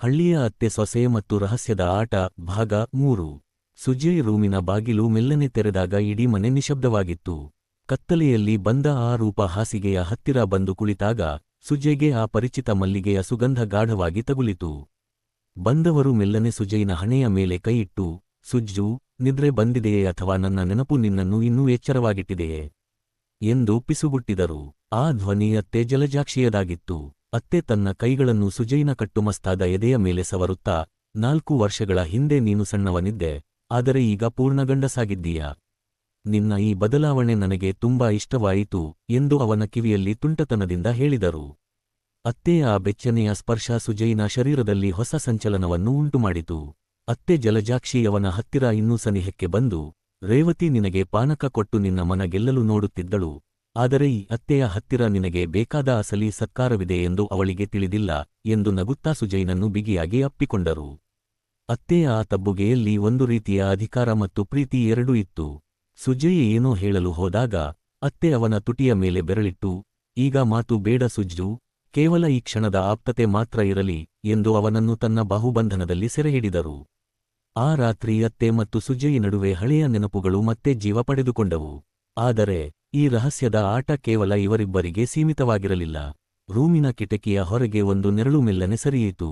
ಹಳ್ಳಿಯ ಅತ್ತೆ ಸೊಸೆ ಮತ್ತು ರಹಸ್ಯದ ಆಟ ಭಾಗ 3 ಸುಜಯ್ ರೂಮಿನ ಬಾಗಿಲು ಮೆಲ್ಲನೆ ತೆರೆದಾಗ ಇಡೀ ಮನೆ ನಿಶಬ್ದವಾಗಿತ್ತು. ಕತ್ತಲೆಯಲ್ಲಿ ಬಂದ ಆ ರೂಪ ಹಾಸಿಗೆಯ ಹತ್ತಿರ ಬಂದು ಕುಳಿತಾಗ ಸುಜಯ್ಗೆ ಆ ಪರಿಚಿತ ಮಲ್ಲಿಗೆಯ ಸುಗಂಧ ಗಾಢವಾಗಿ ತಗುಲಿತು. ಬಂದವರು ಮೆಲ್ಲನೆ ಸುಜಯ್ನ ಹಣೆಯ ಮೇಲೆ ಕೈಯಿಟ್ಟು, ಸುಜ್ಜು, ನಿದ್ರೆ ಬಂದಿದೆಯೇ ಅಥವಾ ನನ್ನ ನೆನಪು ನಿನ್ನನ್ನು ಇನ್ನೂ ಎಚ್ಚರವಾಗಿಟ್ಟಿದೆಯೇ ಎಂದು ಪಿಸುಗುಟ್ಟಿದರು. ಆ ಧ್ವನಿ ಅತ್ತೆ ಜಲಜಾಕ್ಷಿಯದಾಗಿತ್ತು. ಅತ್ತೆ ತನ್ನ ಕೈಗಳನ್ನು ಸುಜಯ್ನ ಕಟ್ಟುಮಸ್ತಾದ ಎದೆಯ ಮೇಲೆ ಸವರುತ್ತಾ, 4 ವರ್ಷಗಳ ಹಿಂದೆ ನೀನು ಸಣ್ಣವನಿದ್ದೆ, ಆದರೆ ಈಗ ಪೂರ್ಣಗಂಡಸಾಗಿದ್ದೀಯಾ. ನಿನ್ನ ಈ ಬದಲಾವಣೆ ನನಗೆ ತುಂಬಾ ಇಷ್ಟವಾಯಿತು ಎಂದು ಅವನ ಕಿವಿಯಲ್ಲಿ ತುಂಟತನದಿಂದ ಹೇಳಿದರು. ಅತ್ತೆಯ ಆ ಬೆಚ್ಚನೆಯ ಸ್ಪರ್ಶ ಸುಜಯ್ನ ಶರೀರದಲ್ಲಿ ಹೊಸ ಸಂಚಲನವನ್ನು ಉಂಟುಮಾಡಿತು. ಅತ್ತೆ ಜಲಜಾಕ್ಷಿ ಅವನ ಹತ್ತಿರ ಇನ್ನೂ ಸನಿಹಕ್ಕೆ ಬಂದು, ರೇವತಿ ನಿನಗೆ ಪಾನಕ ಕೊಟ್ಟು ನಿನ್ನ ಮನ ಗೆಲ್ಲಲು ನೋಡುತ್ತಿದ್ದಳು, ಆದರೆ ಈ ಅತ್ತೆಯ ಹತ್ತಿರ ನಿನಗೆ ಬೇಕಾದ ಅಸಲಿ ಸತ್ಕಾರವಿದೆ ಎಂದು ಅವಳಿಗೆ ತಿಳಿದಿಲ್ಲ ಎಂದು ನಗುತ್ತಾ ಸುಜಯ್ನನ್ನು ಬಿಗಿಯಾಗಿ ಅಪ್ಪಿಕೊಂಡರು. ಅತ್ತೆಯ ಆ ತಬ್ಬುಗೆಯಲ್ಲಿ ಒಂದು ರೀತಿಯ ಅಧಿಕಾರ ಮತ್ತು ಪ್ರೀತಿ ಎರಡೂ ಇತ್ತು. ಸುಜಯ್ ಏನೋ ಹೇಳಲು ಹೋದಾಗ ಅತ್ತೆ ಅವನ ತುಟಿಯ ಮೇಲೆ ಬೆರಳಿಟ್ಟು, ಈಗ ಮಾತು ಬೇಡ ಸುಜ್ಜು, ಕೇವಲ ಈ ಕ್ಷಣದ ಆಪ್ತತೆ ಮಾತ್ರ ಇರಲಿ ಎಂದು ಅವನನ್ನು ತನ್ನ ಬಾಹುಬಂಧನದಲ್ಲಿ ಸೆರೆಹಿಡಿದರು. ಆ ರಾತ್ರಿ ಅತ್ತೆ ಮತ್ತು ಸುಜಯ್ ನಡುವೆ ಹಳೆಯ ನೆನಪುಗಳು ಮತ್ತೆ ಜೀವ ಪಡೆದುಕೊಂಡವು. ಆದರೆ ಈ ರಹಸ್ಯದ ಆಟ ಕೇವಲ ಇವರಿಬ್ಬರಿಗೆ ಸೀಮಿತವಾಗಿರಲಿಲ್ಲ. ರೂಮಿನ ಕಿಟಕಿಯ ಹೊರಗೆ ಒಂದು ನೆರಳು ಮೆಲ್ಲನೆ ಸರಿಯಿತು.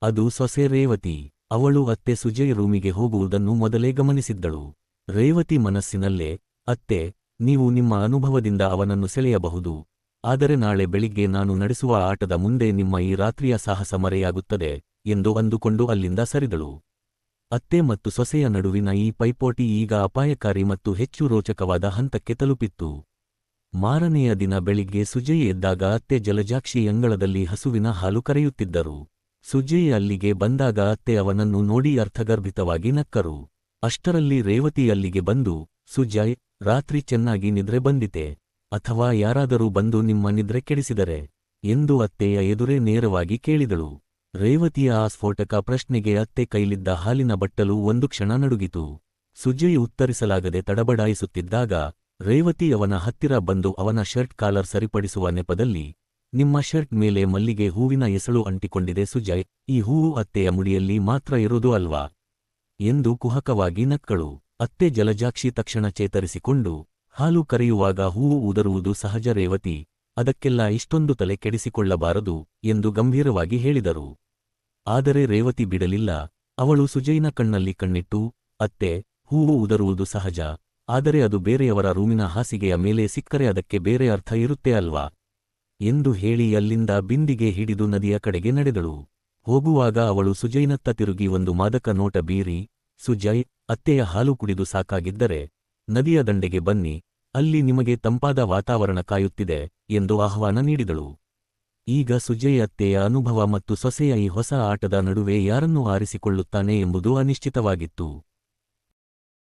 ಅದು ಸೊಸೆ ರೇವತಿ. ಅವಳು ಅತ್ತೆ ಸುಜಯ್ ರೂಮಿಗೆ ಹೋಗುವುದನ್ನು ಮೊದಲೇ ಗಮನಿಸಿದ್ದಳು. ರೇವತಿ ಮನಸ್ಸಿನಲ್ಲೇ, ಅತ್ತೆ, ನೀವು ನಿಮ್ಮ ಅನುಭವದಿಂದ ಅವನನ್ನು ಸೆಳೆಯಬಹುದು, ಆದರೆ ನಾಳೆ ಬೆಳಿಗ್ಗೆ ನಾನು ನಡೆಸುವ ಆಟದ ಮುಂದೆ ನಿಮ್ಮ ಈ ರಾತ್ರಿಯ ಸಾಹಸ ಮರೆಯಾಗುತ್ತದೆ ಎಂದು ಅಂದುಕೊಂಡು ಅಲ್ಲಿಂದ ಸರಿದಳು. ಅತ್ತೆ ಮತ್ತು ಸೊಸೆಯ ನಡುವಿನ ಈ ಪೈಪೋಟಿ ಈಗ ಅಪಾಯಕಾರಿ ಮತ್ತು ಹೆಚ್ಚು ರೋಚಕವಾದ ಹಂತಕ್ಕೆ ತಲುಪಿತ್ತು. ಮಾರನೆಯ ದಿನ ಬೆಳಿಗ್ಗೆ ಸುಜಯ್ ಎದ್ದಾಗ ಅತ್ತೆ ಜಲಜಾಕ್ಷಿ ಅಂಗಳದಲ್ಲಿ ಹಸುವಿನ ಹಾಲು ಕರೆಯುತ್ತಿದ್ದರು. ಸುಜಯ್ ಅಲ್ಲಿಗೆ ಬಂದಾಗ ಅತ್ತೆ ಅವನನ್ನು ನೋಡಿ ಅರ್ಥಗರ್ಭಿತವಾಗಿ ನಕ್ಕರು. ಅಷ್ಟರಲ್ಲಿ ರೇವತಿ ಅಲ್ಲಿಗೆ ಬಂದು, ಸುಜಯ್, ರಾತ್ರಿ ಚೆನ್ನಾಗಿ ನಿದ್ರೆ ಬಂದಿತೆ, ಅಥವಾ ಯಾರಾದರೂ ಬಂದು ನಿಮ್ಮ ನಿದ್ರೆ ಕೆಡಿಸಿದರೆ ಎಂದು ಅತ್ತೆಯ ಎದುರೇ ನೇರವಾಗಿ ಕೇಳಿದಳು. ರೇವತಿಯ ಆ ಸ್ಫೋಟಕ ಪ್ರಶ್ನೆಗೆ ಅತ್ತೆ ಕೈಲಿದ್ದ ಹಾಲಿನ ಬಟ್ಟಲು ಒಂದು ಕ್ಷಣ ನಡುಗಿತು. ಸುಜಯ್ ಉತ್ತರಿಸಲಾಗದೆ ತಡಬಡಾಯಿಸುತ್ತಿದ್ದಾಗ ರೇವತಿ ಅವನ ಹತ್ತಿರ ಬಂದು ಅವನ ಶರ್ಟ್ ಕಾಲರ್ ಸರಿಪಡಿಸುವ ನೆಪದಲ್ಲಿ, ನಿಮ್ಮ ಶರ್ಟ್ ಮೇಲೆ ಮಲ್ಲಿಗೆ ಹೂವಿನ ಎಸಳು ಅಂಟಿಕೊಂಡಿದೆ ಸುಜಯ್, ಈ ಹೂವು ಅತ್ತೆಯ ಮುಡಿಯಲ್ಲಿ ಮಾತ್ರ ಇರೋದು ಅಲ್ವಾ ಎಂದು ಕುಹಕವಾಗಿ ನಕ್ಕಳು. ಅತ್ತೆ ಜಲಜಾಕ್ಷಿ ತಕ್ಷಣ ಚೇತರಿಸಿಕೊಂಡು, ಹಾಲು ಕರೆಯುವಾಗ ಹೂವು ಉದರುವುದು ಸಹಜ ರೇವತಿ, ಅದಕ್ಕೆಲ್ಲ ಇಷ್ಟೊಂದು ತಲೆ ಕೆಡಿಸಿಕೊಳ್ಳಬಾರದು ಎಂದು ಗಂಭೀರವಾಗಿ ಹೇಳಿದರು. ಆದರೆ ರೇವತಿ ಬಿಡಲಿಲ್ಲ. ಅವಳು ಸುಜಯ್ನ ಕಣ್ಣಲ್ಲಿ ಕಣ್ಣಿಟ್ಟು, ಅತ್ತೆ, ಹೂವು ಉದರುವುದು ಸಹಜ, ಆದರೆ ಅದು ಬೇರೆಯವರ ರೂಮಿನ ಹಾಸಿಗೆಯ ಮೇಲೆ ಸಿಕ್ಕರೆ ಅದಕ್ಕೆ ಬೇರೆ ಅರ್ಥ ಇರುತ್ತೆ ಅಲ್ವಾ ಎಂದು ಹೇಳಿ ಅಲ್ಲಿಂದ ಬಿಂದಿಗೆ ಹಿಡಿದು ನದಿಯ ಕಡೆಗೆ ನಡೆದಳು. ಹೋಗುವಾಗ ಅವಳು ಸುಜಯ್ನತ್ತ ತಿರುಗಿ ಒಂದು ಮಾದಕ ನೋಟ ಬೀರಿ, ಸುಜಯ್, ಅತ್ತೆಯ ಹಾಲು ಕುಡಿದು ಸಾಕಾಗಿದ್ದರೆ ನದಿಯ ದಂಡೆಗೆ ಬನ್ನಿ, ಅಲ್ಲಿ ನಿಮಗೆ ತಂಪಾದ ವಾತಾವರಣ ಕಾಯುತ್ತಿದೆ ಎಂದು ಆಹ್ವಾನ ನೀಡಿದಳು. ಈಗ ಸುಜಯ್ ಅತ್ತೆಯ ಅನುಭವ ಮತ್ತು ಸೊಸೆಯ ಈ ಹೊಸ ಆಟದ ನಡುವೆ ಯಾರನ್ನು ಆರಿಸಿಕೊಳ್ಳುತ್ತಾನೆ ಎಂಬುದು ಅನಿಶ್ಚಿತವಾಗಿತ್ತು.